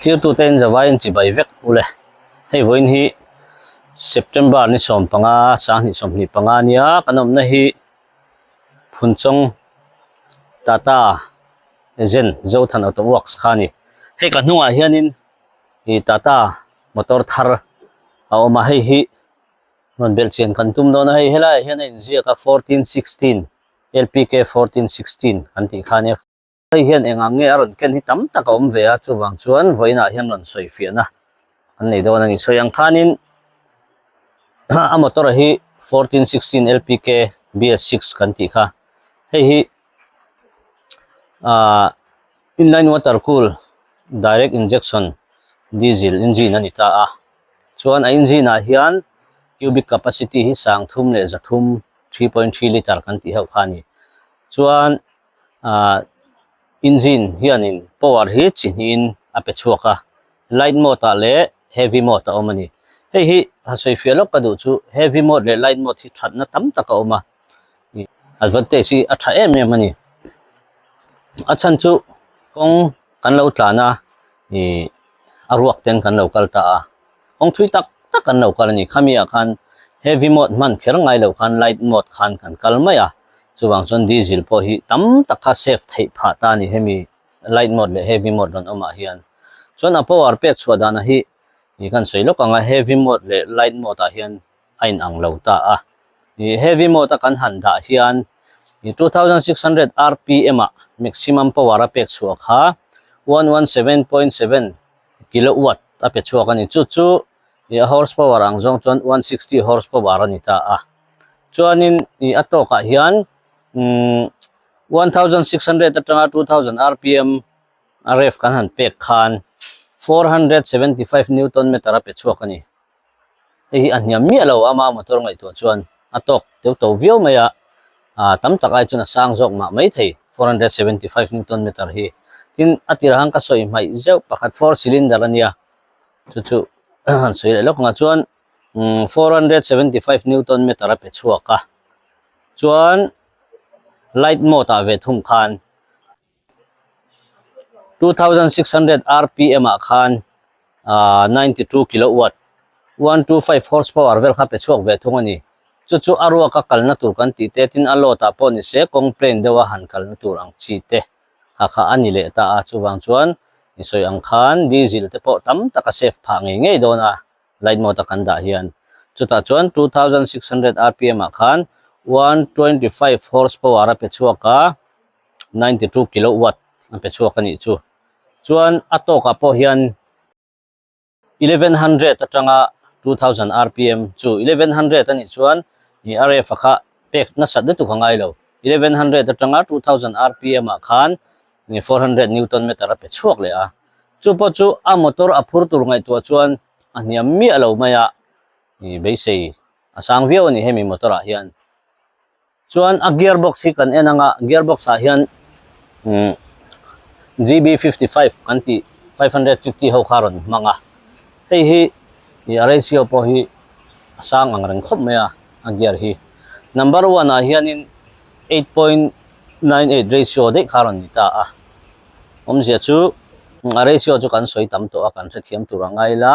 Thiêu tu ten zawai chỉ bảy vek ule hay voin hi September ni som panga sang ni som ni panga nia kanom na hi phunchong Tata Zen zo than auto works khani he ka hnunga hianin hi Tata motor thar a oma hei hi non bel chen kan tum don hei hela hianin zia ka 1416 LPK 1416 anti khani hian enga nge aron ken hi tam tak om ve a chuwang chuan voina hian ron soi fiana an nei don ani soyang khanin a motor hi 1416 LPK BS6 kan ti kha hei hi inline water cool direct injection diesel engine ani ta a chuan a engine a hian cubic capacity hi sang thum le zathum 3.3 liter kan ti ho khani chuan engine hianin power hi chinin ape chuaka light mode le heavy mode omani hei hi hasoi fialok kadu chu heavy mode le light mode hi thatna tam taka oma advantage hi atha em ani achan chu kong kan lo tlana aruak ten kan lo kalta a ong thui tak tak kan lo kalani khamia khan heavy mode man kher ngai lo khan light mode khan kan kalmaya chuwang chon diesel po hi tam taka safe thei pha ta ni hemi light mode le heavy mode ron oma hian chon a power pack chuadana hi kan soilok anga heavy mode le light mode a hian ain ang lo ta a heavy mode kan handa hian 2600 rpm a maximum power a pack chuak ha 117.7 kilowatt a pe chuak ani chu horsepower ang zong chon 160 horsepower ani ta a chuanin atoka hian 1600 atanga 2000 rpm ref kan han pek khan 475 newton meter pe chuak ani hi aniam mi alo ama motor ngai to chuan atok teu to view maya tam takai chuna sang jok ma mai thei 475 newton meter hi tin atirahang ka soi mai zeu pakhat 4 cylinder ania chu soi lok nga chuan 475 newton meter pe chuaka chuan light mode ve thum khan 2600 rpm a khan 92 kilowatt 125 horsepower vel kha pe chuak ve thung ani chu arua ka kalna tur kan ti te tin alota po ni se complain dewa han kalna tur ang chi te kha ani le ta a chuwang chuan isoi ang khan diesel te po tam taka safe pha ngei dona light mode kan da hian chuta chuan 2600 rpm a khan 125 horsepower a pe chuaka 92 kilowatt a pe chuak ani chu chuan atoka po hian 1100 atanga 2000 rpm chu 1100 ani chuan ni rf kha pek na sat tu khangai lo 1100 atanga 2000 rpm a khan ni 400 newton meter a pe chuak le a chu po chu a motor a phur tur ngai to chuan aniam mi alo maya ni beisei asang view ni hemi motor a hian chuan a gearbox hi kan enanga gearbox a hian GB55 kan ti 550 ho kharon manga hei hi ratio po hi asang ang reng khop maya a gear hi number 1 a hian in 8.98 ratio de kharon ni ta a omzia chu ratio chu kan soi tam to a kan thiam turangai la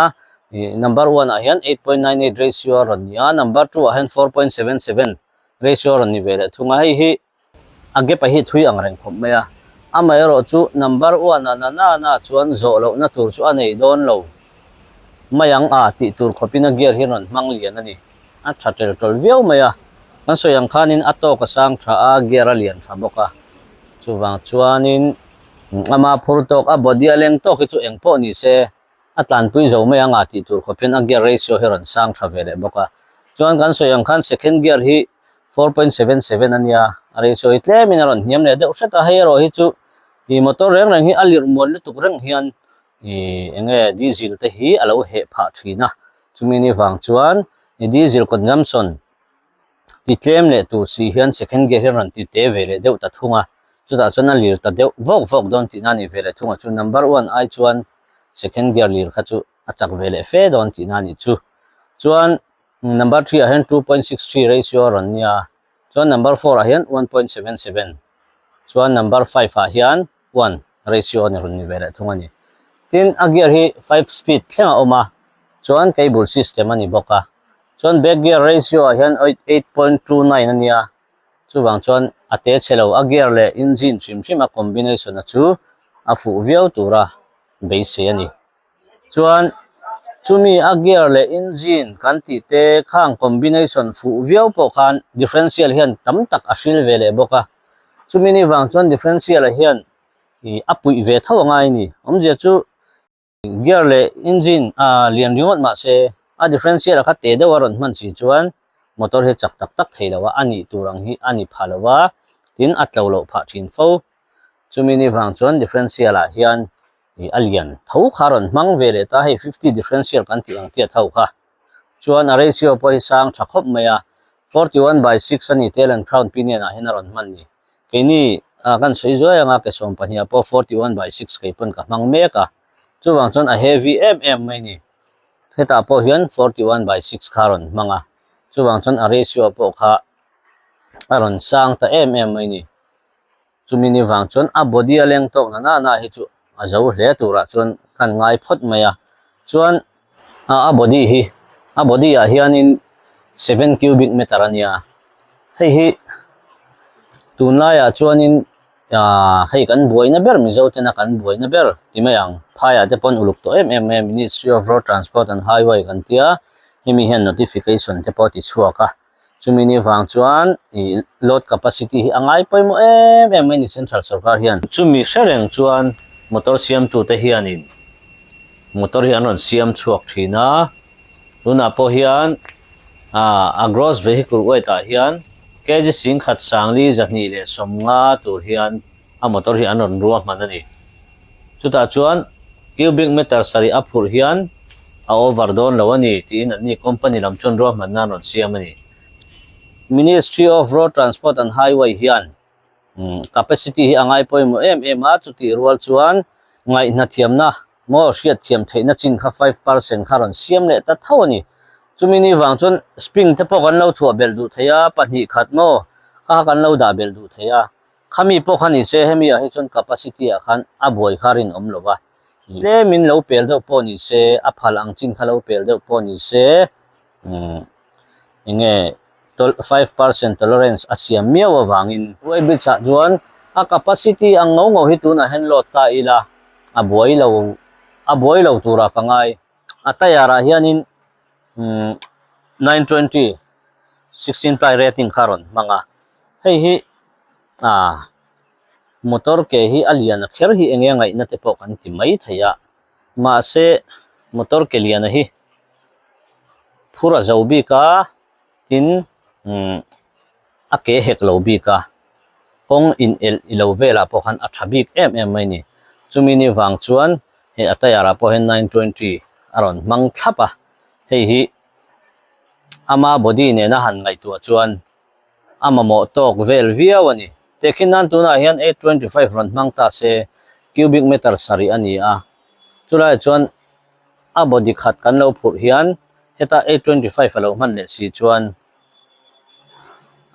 number 1 a hian 8.98 ratio ron ya number 2 a hian 4.77 ratio ron ni vele thunga hei hi age pa hi thui ang reng khop maya amai ro chu number 1 na chuan zo lo na tur chu anei don lo mayang a ti tur khopina gear hi ron mang lian ani a thatel tol view maya kan soyang khanin ato ka sang tha a gear lian thaboka chuwang chuanin ama phurtok a body aleng to ki chu engpo ni se atlan pui zo mayang a ti tur khopin a gear ratio hi ron sang tha vele boka chuan kan soyang khan second gear hi 4.77 ania ratio itle minaron hiam le de usata hero hi chu hi motor reng hi alir mon le tuk reng hian enge diesel te hi alo he pha thina chumini wang chuan diesel consumption ti tlem le tu si hian second gear ran ti te vele deuh ta thunga chuta chona lir ta deuh vok don ti nani vele thunga chu number 1 ai chuan second gear lir kha chu achak vele fe don ti nani chu chuan number 3 a hian 2.63 ratio ron nia chuan number 4 a hian 1.77 chuan number 5 a hian 1 ratio ni ron ni vele thunga ni tin a gear hi 5 speed thlenga oma chuan cable system ani boka chuan back gear ratio a hian 8.29 ania chuwang chuan ate chelo a gear le engine trim a combination a chu a fu viau tura base ani chuan chumi a gear le engine kan ti te khang combination fu viau po khan differential hian tam tak a hril ve le boka chumi ni wang chuan differential a hian i apui ve tho ngai ni omje chu gear le engine lian riwat ma se a differential kha te de waron man chi chuan motor he chak tak tak theilawa ani turang hi ani phalawa tin atlo lo pha thin fo chumi ni wang chuan differential a hian i alian tho kharon mang vele ta hei 50 differential kan ti ang tia tho kha chuan a ratio poi sang thakhop maya 41/6 ani tail and crown pinion a hinaron man ni keini kan sei zo anga ke som pahnia po 41/6 ke pon ka mang meka chuwang chuan a heavy mai ni heta po hian 41/6 kharon manga chuwang chuan a ratio po kha aron sang ta mai ni chumi ni wang chuan a body a leng tok na hi chu a zo hle tura chuan kan ngai phot maya chuan a body a hian in 7 cubic meter ania hei hi tunlaya chuan in hei kan buaina ber mi zo tena kan buaina ber timayang phaya te pon uluk to Ministry of Road Transport and Highway kan tia himi hian notification te po ti chuaka chumi ni wang chuan i load capacity hi angai poimo mai ni central sarkar hian chumi sereng chuan motor siam tu te hianin motor hi anon siam chuak thina tuna po hian a gross vehicle weight a hian kg sing khat sangli zahni le somnga tur hian a motor hi anon ruwa manani chuta chuan cubic meter sari aphur hian a overdone lawani tin ani company lam chon ruwa manna non siamani Ministry of Road Transport and Highway hian capacity hi angai poimo a chuti rual chuan ngai na thiamna mo hriat thiam theina chin kha 5% kharon siam le ta thawani chumi ni wang chuan spring te po kan lo thua bel du theya pahnih khat mo kha kan lo da bel du theya khami po khani se hemi a hi chun capacity a khan a boi kharin omlova le min lo pel do po ni se a phal ang chin kha lo pel do po ni se inge 5% tolerance asiam miawa wangin wai bicha chuan a capacity ang ngo hi tuna hen lot ta ila a boi lo tura pangai atayara hianin 920 16 ply rating kharon manga hei hi motor ke hi alian kher hi enge ngai na te po kan ti mai thaya ma se motor ke lian hi phura zobi ka tin ake hek lo bi ka kong in el ilo vela po khan athabik mai ni chumi ni wang chuan he atayara po hen 920 aron mang thapa hei hi ama body ne na han ngai tu chuan ama mo tok vel viawani tekinan tuna hian 825 ron mang ta se cubic meter sari ani a chulai chuan a body khat kan lo phur hian heta 825 alo man le si chuan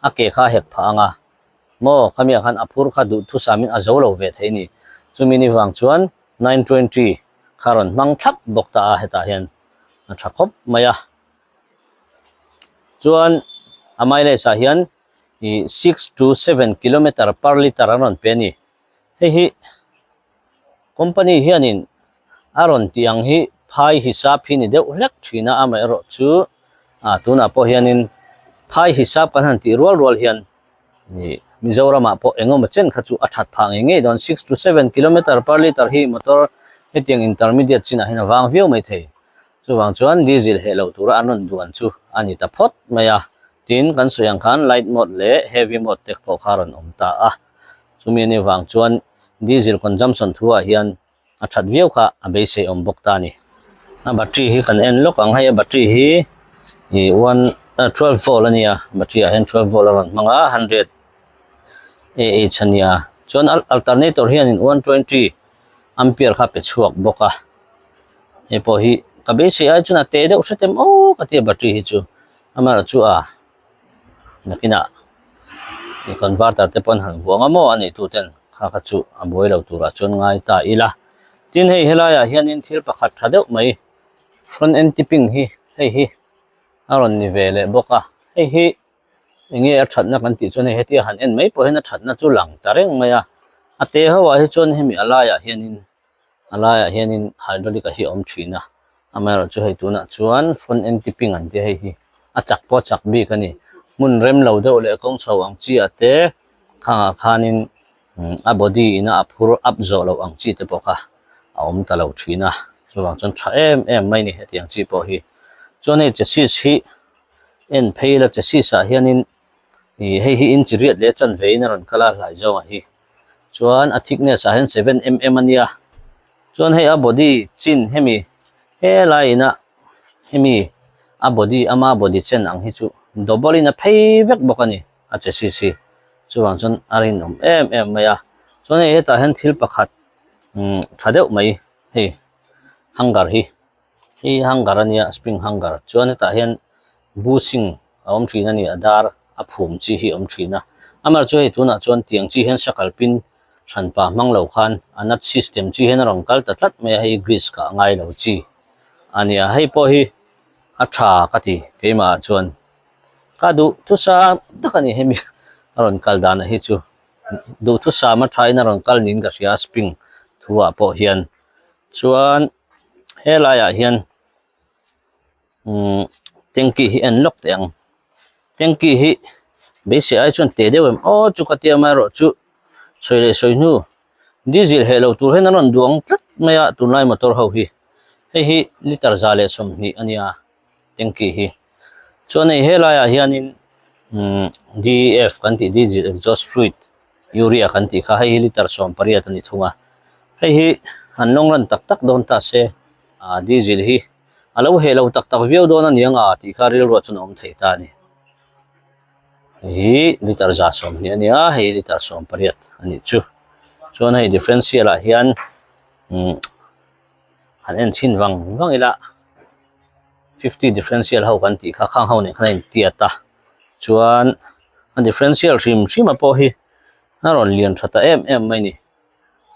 ake kha hek pha anga mo khamia khan aphur kha du thu samin a zo lo ve theini chumi ni wang chuan 920 kharon mang thap bokta a heta hian a thakhop maya chuan amai le sa hian i 6 to 7 km per liter aron pe ni hei hi company hianin aron tiang hi phai hisap hi ni deuh hlek thina amai ro chu tuna po hianin phai hisap kan han ti rual hian ni Mizoram po engom chen khachu athat phang nge don 6 to 7 km per liter hi motor hetiang intermediate china hina wang view mai thei chuwang chuan diesel helo tura anon duan chu ani ta phot maya tin kan soyang khan light mode le heavy mode tek po kharon omta chumi ni wang chuan diesel consumption thua hian athat view kha abe se ombok ta ni battery hi kan en lok ang hai battery hi 12 volt ania battery a hen 12 volt aron manga 100 ah chania chuan alternator hian in 120 ampere kha pe chuak boka e po hi kabe se ai chuna te de usatem ka te battery hi chu amara chu nakina ni converter te pon han wanga mo ani tu ten kha chu aboi lo tura chon ngai ta ila tin hei helaya hianin thil pakhat tha deuh mai front end tipping hi aron ni vele boka hi nge a thatna kan ti chone heti han en mai po hena thatna chu lang tareng maya ate hawa hi chon hemi alaya hianin hydraulic hi om thina amara chu hei tuna chuan front end tipping an ti hei hi a chak po chak bi kani mun rem lo deuh le kong chho ang chi ate khanga khanin a body ina a phur up zo lo ang chi te poka a om ta lo thina chuwang chon tha em mai ni heti ang chi po hi chon hei chassis hi en pheila chassis a hianin hei hi in chiriat le chan veina ron kala hlai zo hi chuan a thickness a hen 7 mm ania chuan hei a body chin hemi helaina hemi a body ama body chen ang hi chu double in a phei vek bokani a chassis hi chuwang chon arin em maya chuan hei ta hen thil pakhat thadeuh mai hei hangar hi hangar ania spring hangar chuan ta hian bushing om thina ni adar a phum chi hi om thina amar chu hei tuna chuan tiang chi hen sakal pin than pa mang lo khan anat system chi hen rong kal ta tlat me hei grease ka ngai lo chi ania hei po hi a tha ka ti keima chuan ka du tu sa takani hemi aron kal dan hi chu du tu sa ma thaina rong kal nin ka ria spring thuwa po hian chuan helaya hian tanki hi en lock teng tanki hi base ai chon te deuh o chu ka tia ma ro chu soile soinu diesel hello tur hen anon duang tlat maya tunai motor ho hi hi liter zale som hi ania tanki hi chon ei helaya hianin DEF kan ti diesel exhaust fluid urea kan ti kha hi liter som pariat ani thunga hi an long ran tak tak don ta se diesel hi alo hello tak tak view don an yanga ti kha ril ro chun om thei ta ni hi liter za som ni ania hi liter som pariat ani chu chuan hei differential a hian han en chin wang ila 50 differential ho kan ti kha khang ho ne khain tiata chuan an differential trim a po hi naron lian thata em mai ni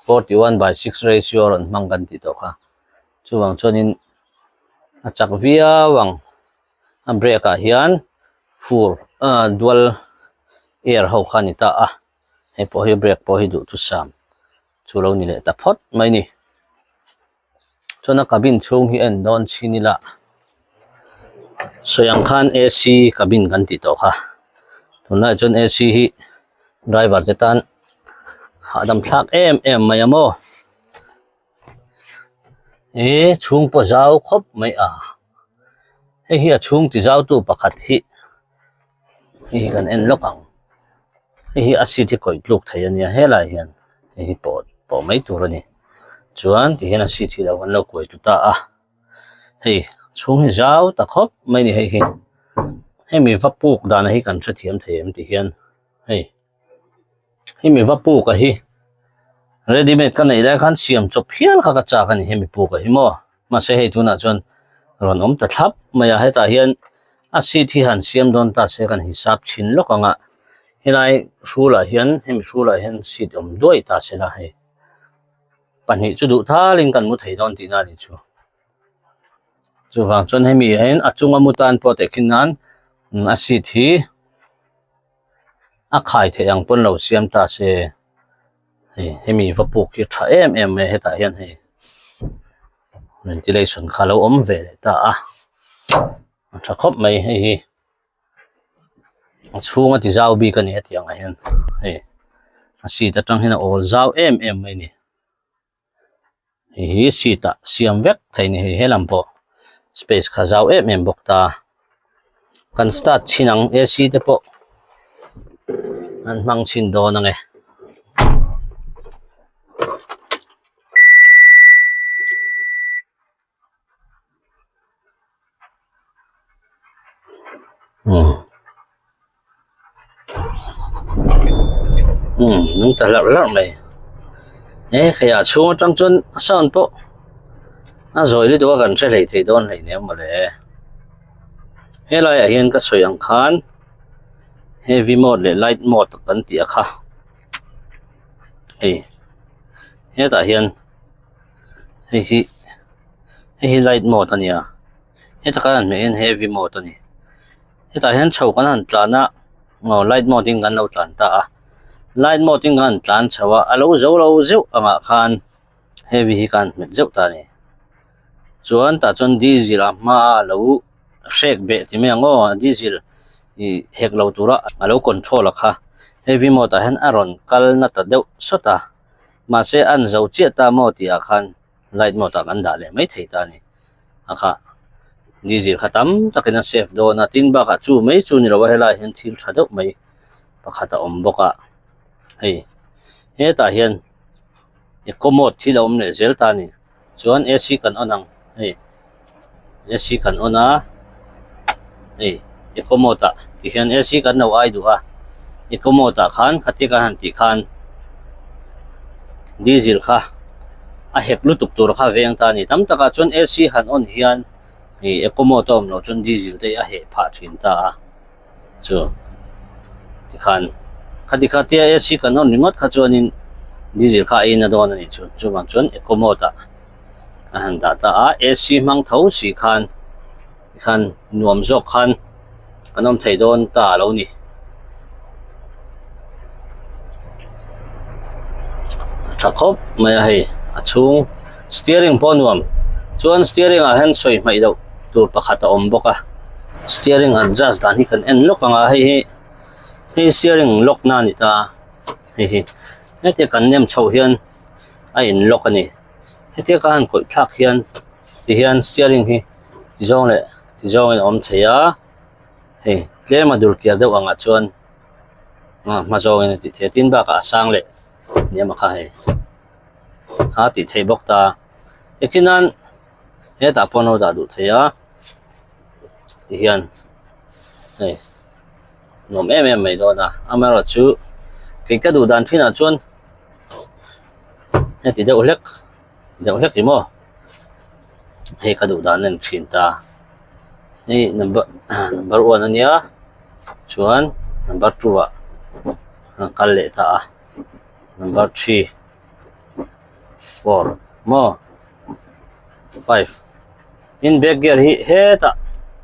41/6 ratio ron mangkan ti to kha chuwang chonin a chak via wang a brake a hian full dual air ho khani ta he po hi brake po hi du tu sam chulo ni le ta phot mai ni chona cabin chung hi en don chinila soyang khan AC cabin kan ti to kha tunai chon AC hi driver te tan adam thak em mayamo chung po zau khop mai hi a chung ti zau tu pakhat hi kan en lokang hi asiti koi luk thayania hela hian hi po mai turani chuan ti hian asiti lo kan lo koi tu ta hei chung hi zau ta khop mai ni hi mi vapuk dana hi kan tha thiam ti hian hei mi vapuk a hi ready made kan nei lai khan siam chop hial kha ka cha kan hemi pu ka hi mo ma se hei tuna chon ron om ta thap maya heta hian a seat hi han siam don ta se kan hisap chin lokanga hilai rula hian seat om doi ta se la hei pani chu du thalin kan mu thei don ti na ni chu chuwang chon hemi hen achunga mutan po te khinan a seat hi a khai the yang pon lo siam ta se hemi vapuk hi tha em me heta hian hei ventilation khalo om ve ta tha khop mai hi chunga ti zau bi kan he tiang hian hei si ta tang hina all zau em mai ni hi si ta siam vek thai ni helam po space kha zau em bok ta kan start chinang AC te po an mang chin do na nge nung ta lar mai khaya chung tang chon sound po a zoi li do kan tre lei thei don lei ne mole helai a hian ka soyang khan heavy mode le light mode kan ti kha heta hian hi light mode ania heta kan me heavy mode ani heta hian chho kan han tlana light mode ding kan lo tlan ta a light mode ding kan tlan chawa alo zo zeu anga khan heavy hi kan met zeu ta ni chuan ta chon diesel a ma lo shek be ti me ngo diesel i hek lo tura alo control kha heavy mode a hen aron kal na ta deuh sota ma se an zo che ta mo ti a khan light mode a kan da le mai thei ta ni akha diesel khatam takina safe do na tin ba ka chu mai chu ni lo hela hen thil tha deuh mai pakhata om boka hei he ta hian e commode thil om le zel ta ni chuan AC kan onang hei AC kan ona hei e commode ti hian AC kan no ai du a e commode khan khati ka han ti khan diesel kha a hek lu tuk tur kha veng ta ni tam taka chon AC han on hian ni e commode om lo chon diesel te a he pha thin ta a chu ti khan khati khati AC kan on ringot kha chuanin diesel kha ina don ani chu chu bang chon e commode a han da ta a AC mang tho si khan nuam zok khan kanom thei don ta lo ni thakop mai hei a chung steering ponuam chuan steering a han soi mai do tur pakhata om boka steering adjust dan hi kan en lock anga hei steering lock na ni ta hei hete kan nem chho hian a in lock ani hete kan koi thak hian ti hian steering hi ti zong en om theya hei tle ma dur kia deuh anga chuan ma zong en ti the tin ba ka sang le ni ma kha hei ha ti thei bok ta ekinan he ta pono da du theya ti hian hei nom em mai do na amara chu ke ka du dan thina chuan he ti deuh lek ki mo he ka du dan nen thin ta ni number 1 ania chuan number 2 a kal le ta number 3 4 mo 5 in back gear hi heta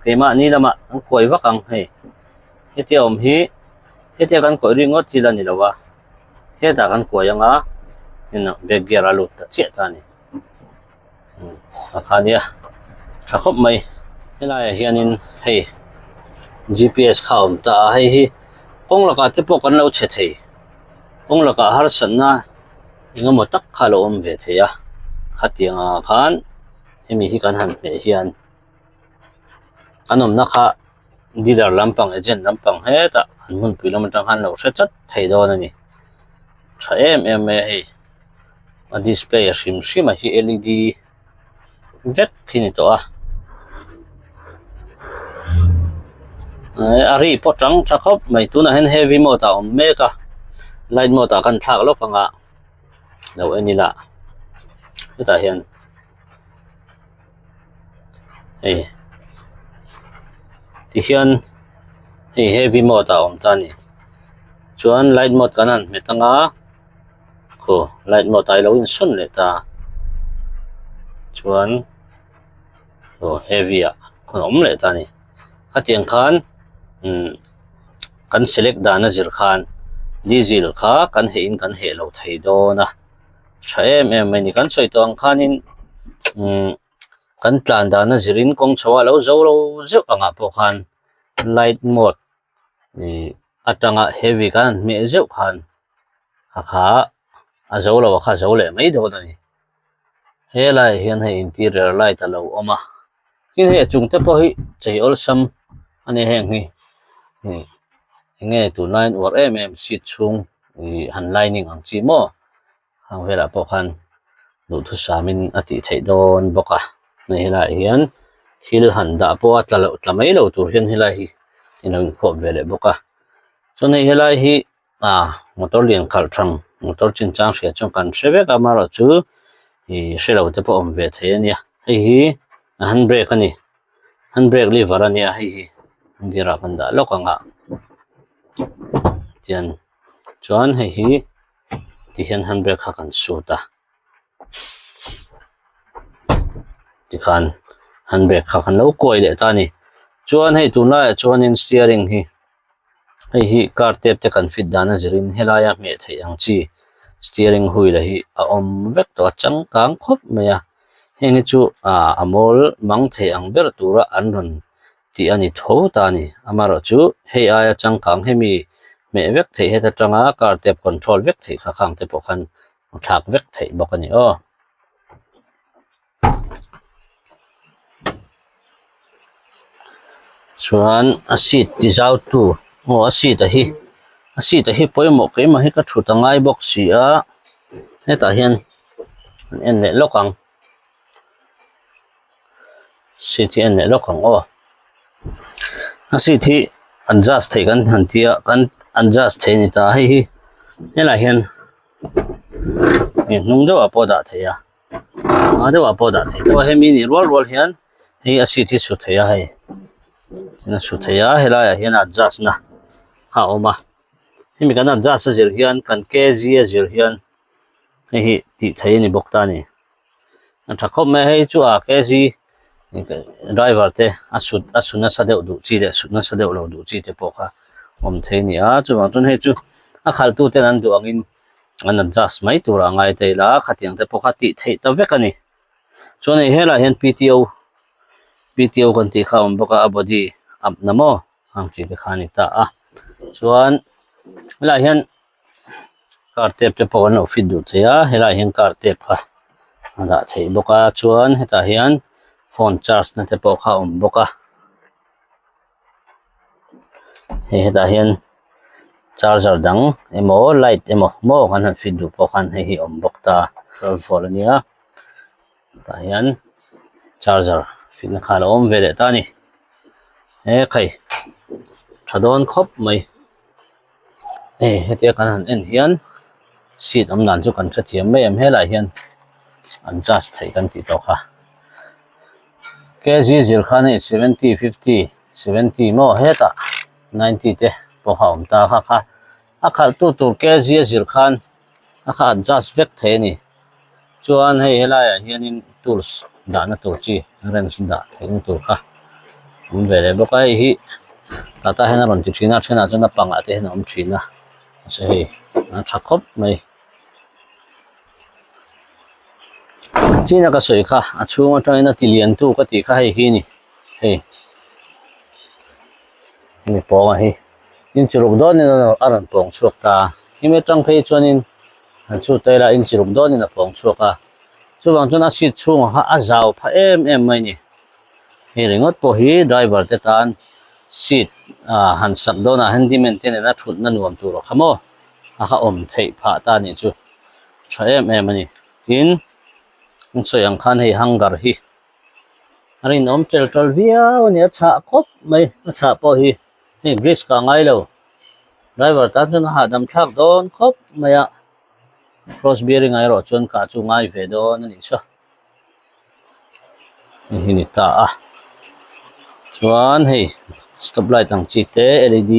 keima ni lama ang koi vakang hei heti om hi heti kan koi ringot thila ni lawa heta kan koi anga in back gear alut ta che ta ni akhania thakop mai hela hianin hei GPS khawm ta hei hi kong laka te po kan lo che thei kong laka har san na inga mo tak khalo om ve theya khatianga khan hemi hi kan han me hian kanom na kha dealer lampang agent lampang heta han mun pilom tang han lo chat thei do na ni tha em me hei a display a hrim hrim a hi LED vek khini to a ari potang thakop mai tuna hen heavy mode om meka light mode kan thak lo panga lo enila ta hian ei ti hian hei heavy mode om ta ni chuan light mode kanan metanga ko light mode ai lo in son le ta chuan heavy a kon om le ta ni khatiang khan kan select dana zir khan diesel kha kan he in kan he lo thei do na tha em mai ni kan soi tong khanin kan tlan dana zirin kong chawa lo zeu anga po khan light mode ni atanga heavy kan me zeu khan akha a zo lo kha zo le mai do na ni helai hian he interior light alo oma kin he chung te po hi chei ol sam ani heng hi nge tu line or si chung han lining ang chi mo hang vela po khan lu thu samin ati thei don boka nei hela hian thil han da po atlalo tlamai lo tur hian hela hi inong khop vele boka so nei hela hi motor lian khal thang motor chin chang hria chung kan hreve ka maro chu hrelo te po om ve thei ania hei hi handbrake ani handbrake lever ania hei hi gira kan da lokanga tian chuan hei hi ti hian handbrake kha kan su ta ti khan handbrake kha khan lo koi le ta ni chuan hei tuna chuan in steering hi car tape te kan fit dana zirin helaya me thei ang chi steering wheel hi a om vek to chang kang khop maya heni chu amol mang thei ang ber tura an ron ti ani tho ta ni amaro chu hei aya chang kang hemi me vek thei heta tanga car tape control vek thei kha khang te pokhan thak vek thei bokani o chuan a seat ti zau tu a seat hi poimo keima hi ka thuta ngai box si a heta hian an en le lokang seat hi en le lokang o a seat hi adjust thei kan han tia kan adjust thei ni ta hi hela hian nung dewa poda theya dewa poda thei to hemi ni rol hian hi a seat hi su theya hei na su theya helaya hian adjust na ha oma hemi kan adjust zir hian kan kg zir hian hi ti thei ni bok ta ni an thakop me hei chu a kg driver te asuna sadeu du chi le suna sadeu lo du chi te pokha om thei ni a chu wang chun hei chu a khaltu te nan du angin an adjust mai tura ngai te la khatiang te pokha ti thei ta vekani chuan hei hela hian PTO kan ti kha om boka a body up namo ang chi te khani ta a chuan hela hian car tape te pokhan lo fit du theya hela hian car tape kha ada thei boka chuan heta hian phone charge na te pokha om boka heta hian charger dang emo light emo mo kan han fit du pokhan hi om bok ta 12 volt ania ta hian charger fit na khala om vele ta ni khai thadon khop mai hete kan han en hian seat am nan chu kan tha thiam mai em hela hian adjust thei kan ti to kha kg zir khan 70 50 70 mo heta 90 te pokha om ta kha a khal tu kg zir khan a kha adjust vek thei ni chuan hei helaya hianin tools dana tur chi wrench da thei ni tur kha om vele boka hi tata hena ron ti thina thena chana panga te hena om thina se hei a thakop mai china ka soi kha a chunga tangina tilian tu ka ti kha hei hi ni hei mi ponga hi in churuk don ni aran pong chuak ta hi me tang phei chuanin an chu tela in churuk don ni na pong chuaka chuwang chuna seat chunga ha a zau pha em mai ni hi ringot po hi driver te tan seat han sak dona handyman te na thut na nuam tur khamo a kha om thei pha ta ni chu tha em ani tin soyang khan hei hangar hi arin om tel via ni acha khop mai acha po hi ni grease ka ngai lo driver ta chun ha dam thak don khop maya cross bearing ai ro chun ka chu ngai ve don ni so hi ni ta a chuan hei stop light ang chi te LED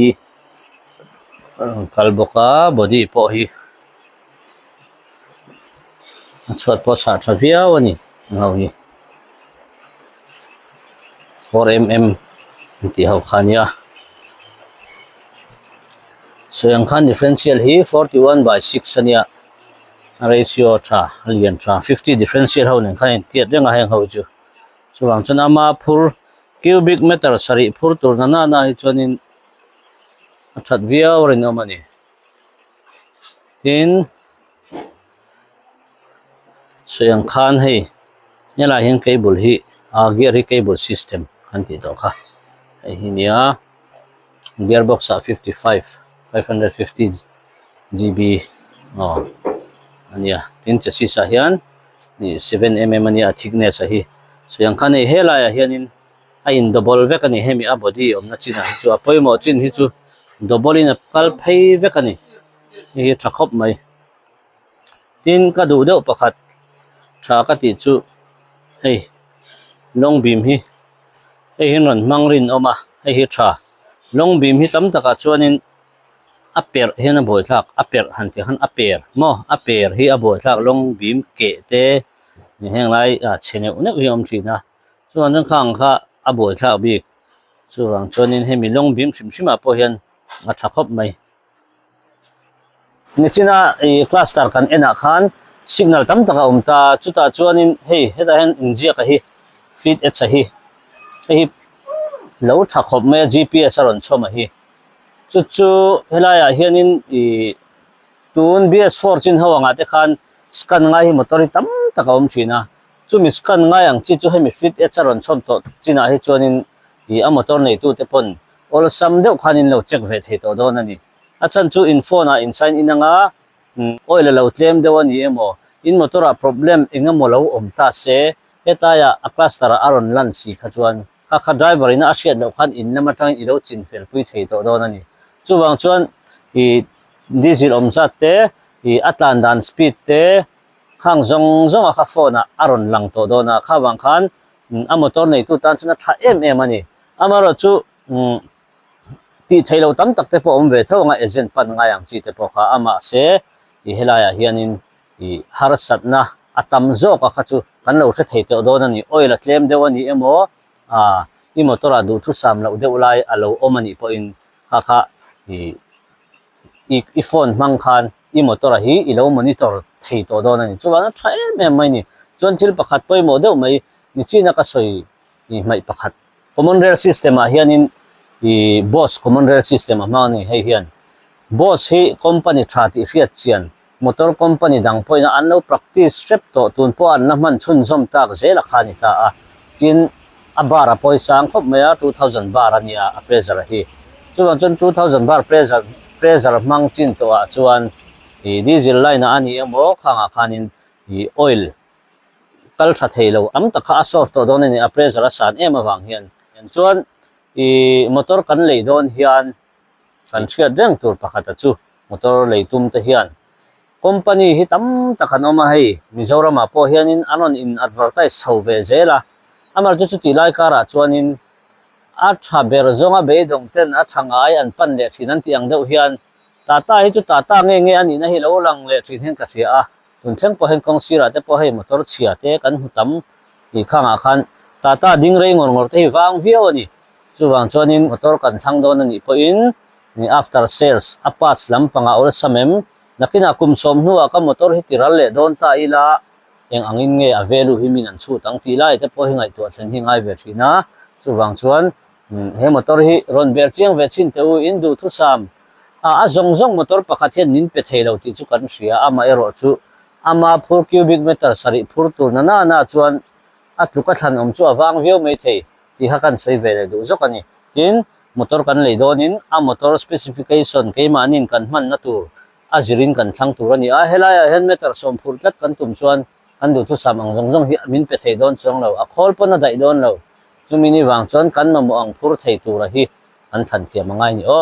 kalboka body po hi chuat po cha thavia wani ngau hi 4mm ti hau khania so yang khan differential hi 41/6 ania ratio tha lian tha 50 differential ho nen khan tiat renga heng ho chu chuwang chana ma phur cubic meter sari phur tur na hi chuanin that via orin omani tin so yang khan hei nela hian cable hi gear hi cable system kan ti to kha hi nia gearbox a 550 GB ania tin chassis sa hian ni 7mm ania thickness a hi so yang khan hei hela ya hianin a in double vek ani hemi a body omna china hi chu a poimo chin hi chu double in a kal phei vek ani hi thakop mai tin ka du deuh pakhat tha ka ti chu hei long beam hi hei hin ron mangrin oma hei hi tha long beam hi tam taka chuanin a per hian a boi thlak a per han ti han a per mo a per hi a boi thlak long beam ke te ni heng lai chene une uyom thina chuan ran khang kha a boi thla bik chuwang chuanin hemi long bim thrim thrima pawh hian a tha khawp mai nichina cluster kan ena khan signal tam taka umta chuta chuanin hei heta hian inziak a hi feed h a hi hi lo tha khawp mai GPS a ron chhawm a hi chu helaiah hianin tun BS4 chin hawanga te khan scan ngai hi motor hi tam taka thina chumi scan ngai ang chi chu hemi feed h a ron chhawm to china hi chuanin a motor nei tu te pon ol sam deuh khanin lo check ve thei to don ani achan chu info na insign inanga oil lo tlem deuh ani emo in motora problem engemaw lo om ta se hetaya a cluster aron lan si kha chuan kha driver ina a hriat lo khan in lama tang i lo chin fel pui thei to don ani chuwang chuan diesel om zat te atlan dan speed te khang zong a kha phone a aron lang to dona khawang khan a motor nei tu tan chuna tha em ani amaro chu ti thailo tam tak te po om ve thawanga agent pan nga yang chi te po kha ama se helaya hianin harsat na atam zo ka kha chu kan lo thei te don ani oil a claim deu ani emo i motora du thu sam lo deu lai alo omani po in kha i phone mang khan i motora hi i lo monitor thei to don ani chuwang tha em mai ni chon thil pakhat poi mo deuh mai ni china ka soi ni mai pakhat common rail system a hianin boss common rail system a mani hei hian boss hi company thra ti hriat chian motor company dang poina an lo practice strep to tun po an la man chun zom tak zela khani ta a tin a bara poisang khop maya 2000 bar ania a pressure hi chuan 2000 bar pressure mang chin to a chuan diesel line ani emo khanga khanin oil kal tha theilo am taka soft to don ni a pressure san em awang hian chuan motor kan lei don hian kan thriat reng tur pakhat chu motor leitum te hian company hi tam takan oma hei Mizoram a po hianin anon in advertise ho ve zela amar chu ti lai kara chuanin a tha ber zonga be dong ten a thangai an pan le thinan tiang deuh hian tata hi chu tata nge ani na hi lo lang le thin hen ka sia a tun thleng po hen kong sira te po hei motor chhia te kan hutam khanga khan tata ding rei ngor te hi wang viau ani chuwang chuanin motor kan thang don ani po in ni after sales a parts lampanga ol samem nakina kum som nuwa ka motor hi tiral le don ta ila eng angin nge a value hi min an chu tang ti lai te po hi ngai to chen hi ngai ve thina chuwang chuan he motor hi ron ber chiang ve chin te u in du thu sam a zong motor pakhat hian nin pe theilo ti chu kan hria ama ero chu ama 4 cubic meter sari phur tur na chuan a tluka thlan om chu awang view mai thei ti ha kan sei ve le du zok ani tin motor kan lei donin a motor specification keima anin kan man na tur azirin kan thlang tur ani a helaya hen meter som phur tlat kan tum chuan kan du thu sam ang zong hi min pe thei don chong lo a khol pon na dai don lo chumini wang chuan kan ma mo ang phur thei tur a hi an than thiam angai ni o